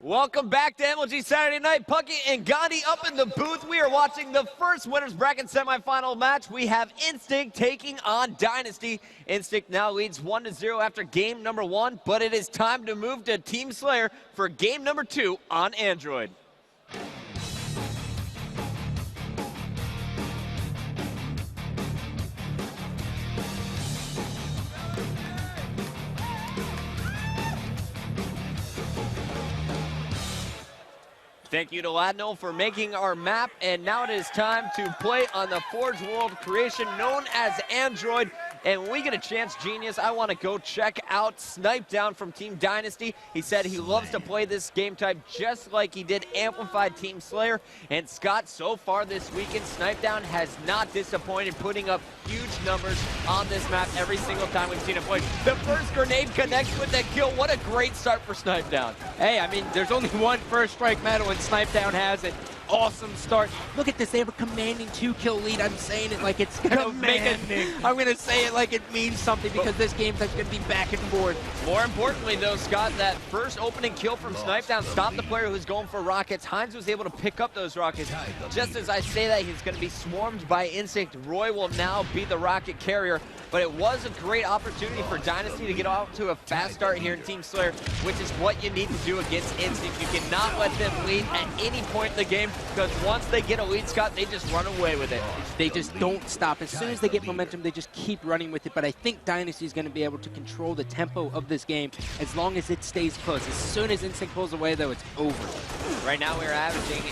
Welcome back to MLG Saturday Night. Pucky and Gandhi up in the booth. We are watching the first winners bracket semifinal match. We have Instinct taking on Dynasty. Instinct now leads 1-0 after game number 1, but it is time to move to Team Slayer for game number 2 on Android. Thank you to Ladno for making our map, and now it is time to play on the Forge World creation known as Android. And when we get a chance, Genius, I want to go check out Snipe Down from Team Dynasty. He said he loves to play this game type just like he did Amplified Team Slayer. And Scott, so far this weekend, Snipe Down has not disappointed, putting up huge numbers on this map every single time we've seen him play. The first grenade connects with that kill. What a great start for Snipe Down. Hey, I mean, there's only one first strike medal, and Snipe Down has it. Awesome start. Look at this. They have a commanding 2-kill lead. I'm saying it like it's going to make it. I'm going to say it like it means something because this game's going to be back and forth. More importantly, though, Scott, that first opening kill from Snipe Down stopped the player who's going for rockets. Hines was able to pick up those rockets. Just as I say that, he's going to be swarmed by Instinct. Roy will now be the rocket carrier. But it was a great opportunity for Dynasty to get off to a fast start here in Team Slayer, which is what you need to do against Instinct. You cannot let them lead at any point in the game, because once they get a lead, Scott, they just run away with it. They just don't stop. As soon as they get momentum, they just keep running with it. But I think Dynasty is going to be able to control the tempo of this game as long as it stays close. As soon as Instinct pulls away, though, it's over. Right now we're averaging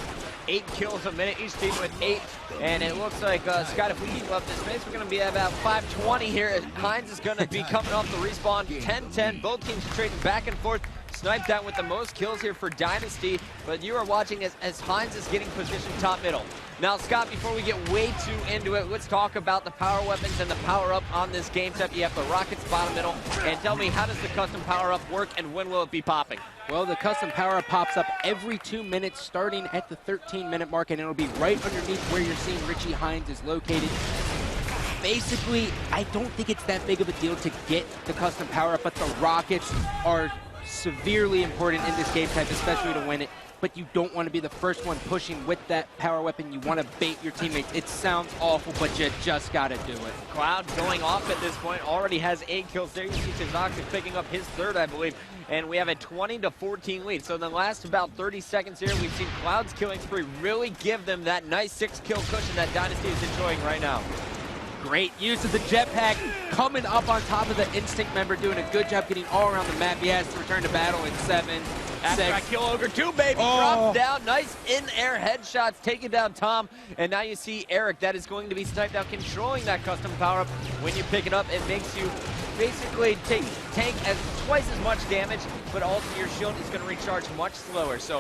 8 kills a minute, each team with 8. And it looks like, Scott, if we keep up this pace, we're going to be at about 520 here. Hines is going to be coming off the respawn, 10-10. Both teams are trading back and forth. Snipe Down with the most kills here for Dynasty, but you are watching as Hines is getting positioned top middle. Now, Scott, before we get way too into it, let's talk about the power weapons and the power-up on this game type. You have the rockets bottom middle, and tell me, how does the custom power-up work, and when will it be popping? Well, the custom power-up pops up every 2 minutes, starting at the 13-minute mark, and it'll be right underneath where you're seeing Richie Hines is located. Basically, I don't think it's that big of a deal to get the custom power-up, but the rockets are severely important in this game type, especially to win it. But you don't want to be the first one pushing with that power weapon. You want to bait your teammates. It sounds awful, but you just got to do it. Cloud going off at this point, already has 8 kills there. You see Tizoxic picking up his 3rd, I believe. And we have a 20-14 lead. So in the last about 30 seconds here, we've seen Cloud's killing spree really give them that nice 6-kill cushion that Dynasty is enjoying right now. Great use of the jetpack, coming up on top of the Instinct member, doing a good job getting all around the map. He has to return to battle in 7, After 6. I kill Ogre 2, baby, drops down. Nice in-air headshots, taking down Tom. And now you see Eric, that is going to be Sniped Down, controlling that custom power-up. When you pick it up, it makes you basically tank as twice as much damage, but also your shield is going to recharge much slower. So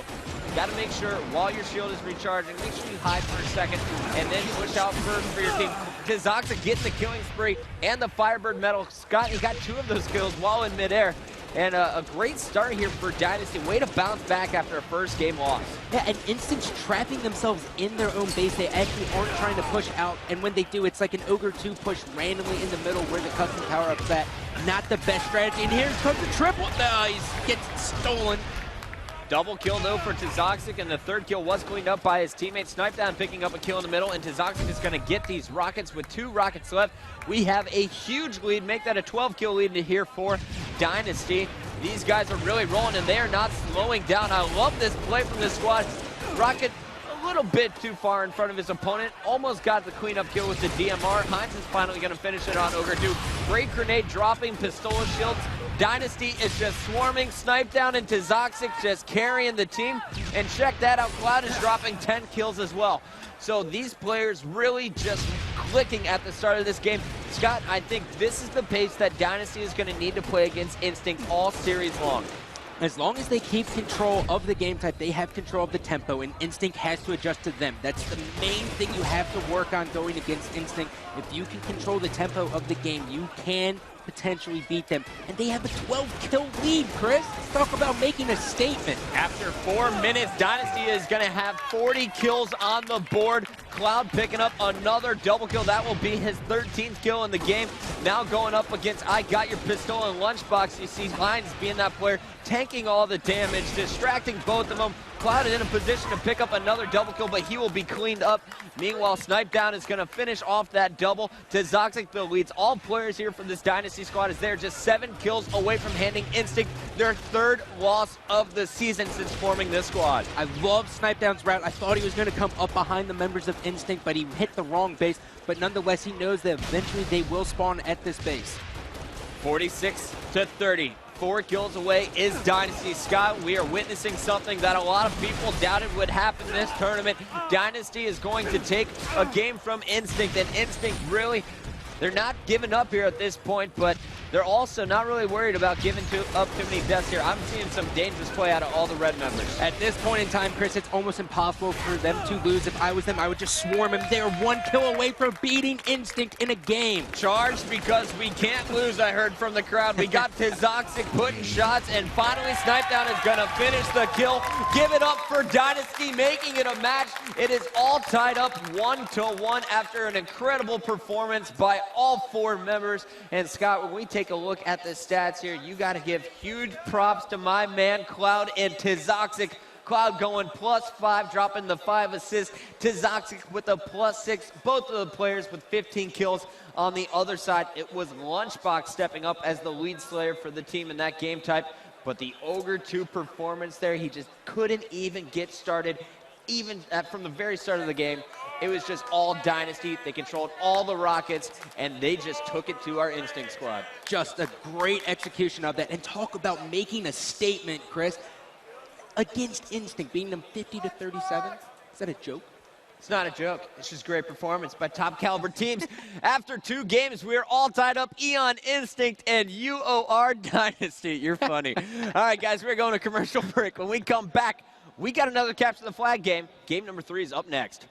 you got to make sure while your shield is recharging, make sure you hide for a second and then push out first for your team. Tizoxic gets the killing spree and the Firebird medal. Scott, he got 2 of those kills while in midair. And a great start here for Dynasty. Way to bounce back after a first game loss. Yeah, and Instinct's trapping themselves in their own base. They actually aren't trying to push out, and when they do, it's like an Ogre 2 push randomly in the middle where the custom power-up's at. Not the best strategy, and here comes the triple. No, he gets stolen. Double kill, though, for Tizoxic, and the 3rd kill was cleaned up by his teammate. Snipe Down picking up a kill in the middle, and Tizoxic is going to get these rockets with 2 rockets left. We have a huge lead, make that a 12-kill lead here for Dynasty. These guys are really rolling, and they are not slowing down. I love this play from this squad. Rocket a little bit too far in front of his opponent. Almost got the cleanup kill with the DMR. Hines is finally going to finish it on Ogre 2. Great grenade dropping, Pistola shields. Dynasty is just swarming. Snipe Down and Tizoxic just carrying the team. And check that out, Cloud is dropping 10 kills as well. So these players really just clicking at the start of this game. Scott, I think this is the pace that Dynasty is going to need to play against Instinct all series long. As long as they keep control of the game type, they have control of the tempo, and Instinct has to adjust to them. That's the main thing you have to work on going against Instinct. If you can control the tempo of the game, you can potentially beat them. And they have a 12-kill lead, Chris. Let's talk about making a statement. After 4 minutes, Dynasty is going to have 40 kills on the board. Cloud picking up another double kill. That will be his 13th kill in the game. Now going up against I Got Your Pistol and Lunchbox. You see Hines being that player, tanking all the damage, distracting both of them. Cloud is in a position to pick up another double kill, but he will be cleaned up. Meanwhile, Snipe Down is going to finish off that double. TaZoxic, though, leads all players here from this Dynasty squad as they're just 7 kills away from handing Instinct their 3rd loss of the season since forming this squad. I love Snipe Down's route. I thought he was going to come up behind the members of Instinct, but he hit the wrong base. But nonetheless, he knows that eventually they will spawn at this base. 46-30. 4 kills away is Dynasty. Scott, we are witnessing something that a lot of people doubted would happen this tournament. Dynasty is going to take a game from Instinct, and Instinct really, they're not giving up here at this point, but they're also not really worried about giving up too many deaths here. I'm seeing some dangerous play out of all the red members. At this point in time, Chris, it's almost impossible for them to lose. If I was them, I would just swarm him. They're 1 kill away from beating Instinct in a game. Charged because we can't lose, I heard from the crowd. We got TaZoxic putting shots, and finally Snipe Down is going to finish the kill. Give it up for Dynasty, making it a match. It is all tied up 1-1 after an incredible performance by all 4 members. And Scott, when we take a look at the stats here, you got to give huge props to my man Cloud and TaZoxic. Cloud going +5, dropping the 5 assists. TaZoxic with a +6. Both of the players with 15 kills. On the other side, it was Lunchbox stepping up as the lead slayer for the team in that game type. But the Ogre 2 performance there, he just couldn't even get started, even from the very start of the game. It was just all Dynasty. They controlled all the rockets, and they just took it to our Instinct squad. Just a great execution of that. And talk about making a statement, Chris, against Instinct, beating them 50-37. Is that a joke? It's not a joke. It's just great performance by top caliber teams. After 2 games, we are all tied up. Eon Instinct and UOR Dynasty. You're funny. All right, guys, we're going to commercial break. When we come back, we got another Capture the Flag game. Game number 3 is up next.